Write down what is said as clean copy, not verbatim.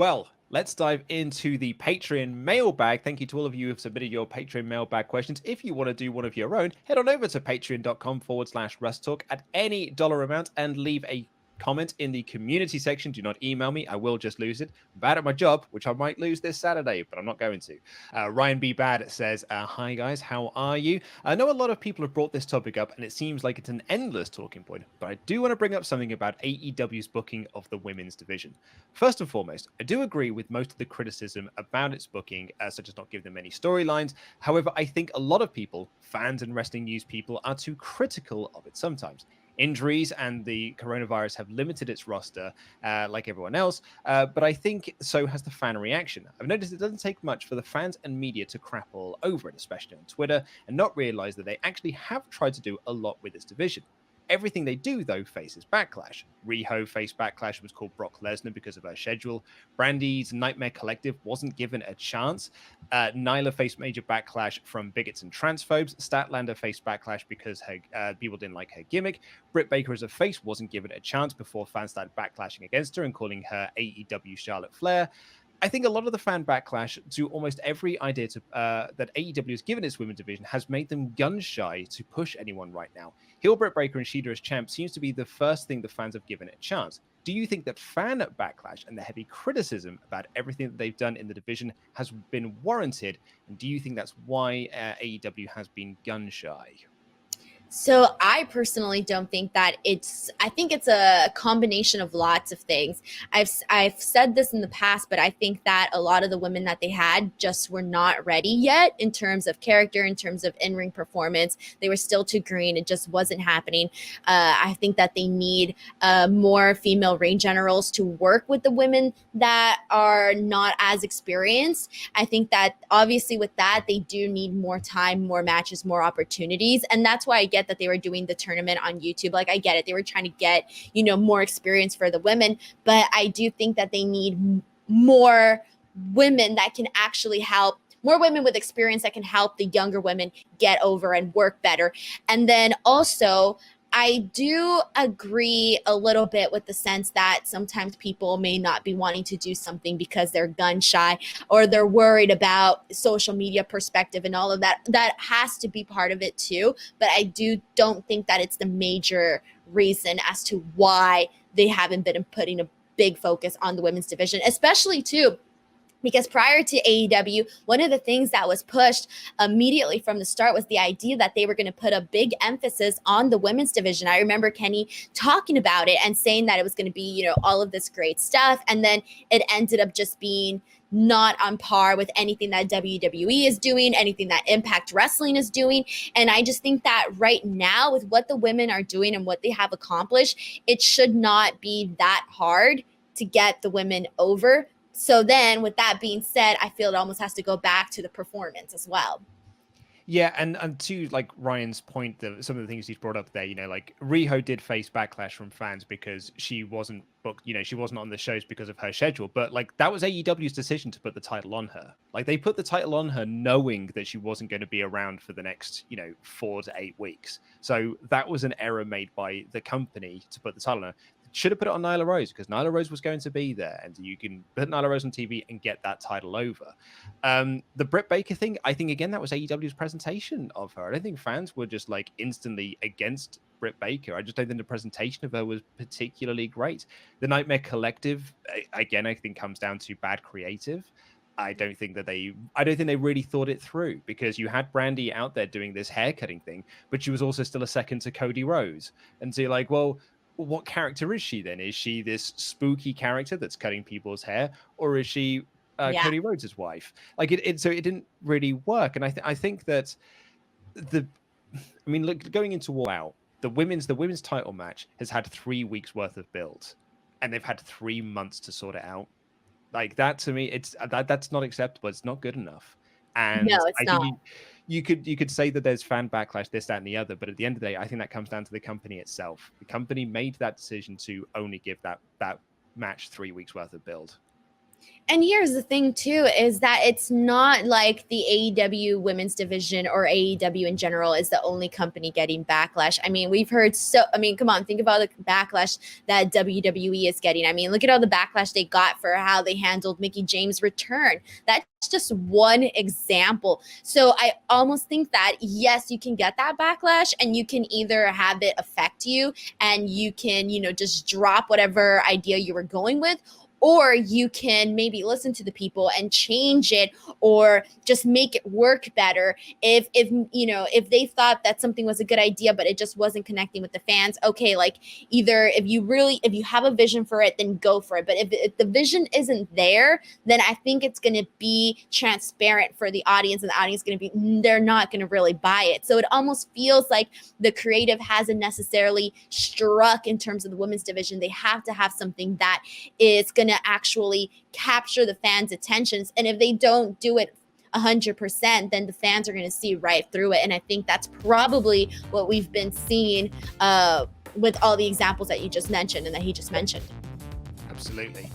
Well, let's dive into the Patreon mailbag. Thank you to all of you who have submitted your Patreon mailbag questions. If you want to do one of your own, head on over to patreon.com/WrestleTalk at any dollar amount and leave a comment in the community section. Do not email me. I will just lose it. I'm bad at my job, which I might lose this Saturday, but I'm not going to. Ryan B. Bad says, hi guys, how are you? I know a lot of people have brought this topic up and it seems like it's an endless talking point, but I do want to bring up something about AEW's booking of the women's division. First and foremost, I do agree with most of the criticism about its booking, such as not giving them any storylines. However, I think a lot of people, fans and wrestling news people, are too critical of it sometimes. Injuries and the coronavirus have limited its roster, like everyone else, but I think so has the fan reaction. I've noticed it doesn't take much for the fans and media to crap all over it, especially on Twitter, and not realize that they actually have tried to do a lot with this division. Everything they do, though, faces backlash. Riho faced backlash and was called Brock Lesnar because of her schedule. Brandy's Nightmare Collective wasn't given a chance. Nyla faced major backlash from bigots and transphobes. Statlander faced backlash because her people didn't like her gimmick. Britt Baker as a face wasn't given a chance before fans started backlashing against her and calling her AEW Charlotte Flair. I think a lot of the fan backlash to almost every idea that AEW has given its women's division has made them gun shy to push anyone right now. Heel Britt Baker and Shida as champ seems to be the first thing the fans have given it a chance. Do you think that fan backlash and the heavy criticism about everything that they've done in the division has been warranted? And do you think that's why AEW has been gun shy? So I personally don't think that I think it's a combination of lots of things. I've said this in the past, but I think that a lot of the women that they had just were not ready yet in terms of character, in terms of in-ring performance. They were still too green. It just wasn't happening. I think that they need more female ring generals to work with the women that are not as experienced. I think that obviously with that, they do need more time, more matches, more opportunities. And that's why I get that they were doing the tournament on YouTube. Like, I get it. They were trying to get, more experience for the women, but I do think that they need more women that can actually help, more women with experience that can help the younger women get over and work better. And then also, I do agree a little bit with the sense that sometimes people may not be wanting to do something because they're gun shy or they're worried about social media perspective and all of that. That has to be part of it too. But I don't think that it's the major reason as to why they haven't been putting a big focus on the women's division, especially too, because prior to AEW, one of the things that was pushed immediately from the start was the idea that they were going to put a big emphasis on the women's division. I remember Kenny talking about it and saying that it was going to be, all of this great stuff. And then it ended up just being not on par with anything that WWE is doing, anything that Impact Wrestling is doing. And I just think that right now, with what the women are doing and what they have accomplished, it should not be that hard to get the women over. So then with that being said, I feel it almost has to go back to the performance as well. Yeah, and to like Ryan's point, some of the things he's brought up there, like Riho did face backlash from fans because she wasn't booked, she wasn't on the shows because of her schedule. But like that was AEW's decision to put the title on her. Like they put the title on her knowing that she wasn't going to be around for the next, 4 to 8 weeks. So that was an error made by the company to put the title on her. Should have put it on Nyla Rose because Nyla Rose was going to be there, and you can put Nyla Rose on TV and get that title over. The Britt Baker thing, I think again that was AEW's presentation of her. I don't think fans were just like instantly against Britt Baker. I just don't think the presentation of her was particularly great. The Nightmare Collective, again, I think comes down to bad creative. I don't think they really thought it through because you had Brandy out there doing this haircutting thing, but she was also still a second to Cody Rhodes. And so you're like, well, what character is she then? Is she this spooky character that's cutting people's hair, or is she Cody Rhodes' wife? Like so it didn't really work. And I think that look, going into All Out, the women's title match has had 3 weeks worth of build, and they've had 3 months to sort it out. Like that to me, that's not acceptable. It's not good enough. And no, it's not. Think you could say that there's fan backlash, this, that, and the other, but at the end of the day, I think that comes down to the company itself. The company made that decision to only give that match 3 weeks worth of build. And here's the thing too, is that it's not like the AEW women's division or AEW in general is the only company getting backlash. I mean, we've heard come on, think about the backlash that WWE is getting. I mean, look at all the backlash they got for how they handled Mickie James' return. That's just one example. So I almost think that, yes, you can get that backlash and you can either have it affect you and you can, just drop whatever idea you were going with, or you can maybe listen to the people and change it or just make it work better. If they thought that something was a good idea but it just wasn't connecting with the fans, okay, like either if you have a vision for it, then go for it. But if the vision isn't there, then I think it's going to be transparent for the audience, and the audience they're not going to really buy it. So it almost feels like the creative hasn't necessarily struck in terms of the women's division. They have to have something that is going to actually capture the fans' attentions. And if they don't do it 100%, then the fans are going to see right through it. And I think that's probably what we've been seeing with all the examples that you just mentioned and that he just mentioned. Absolutely.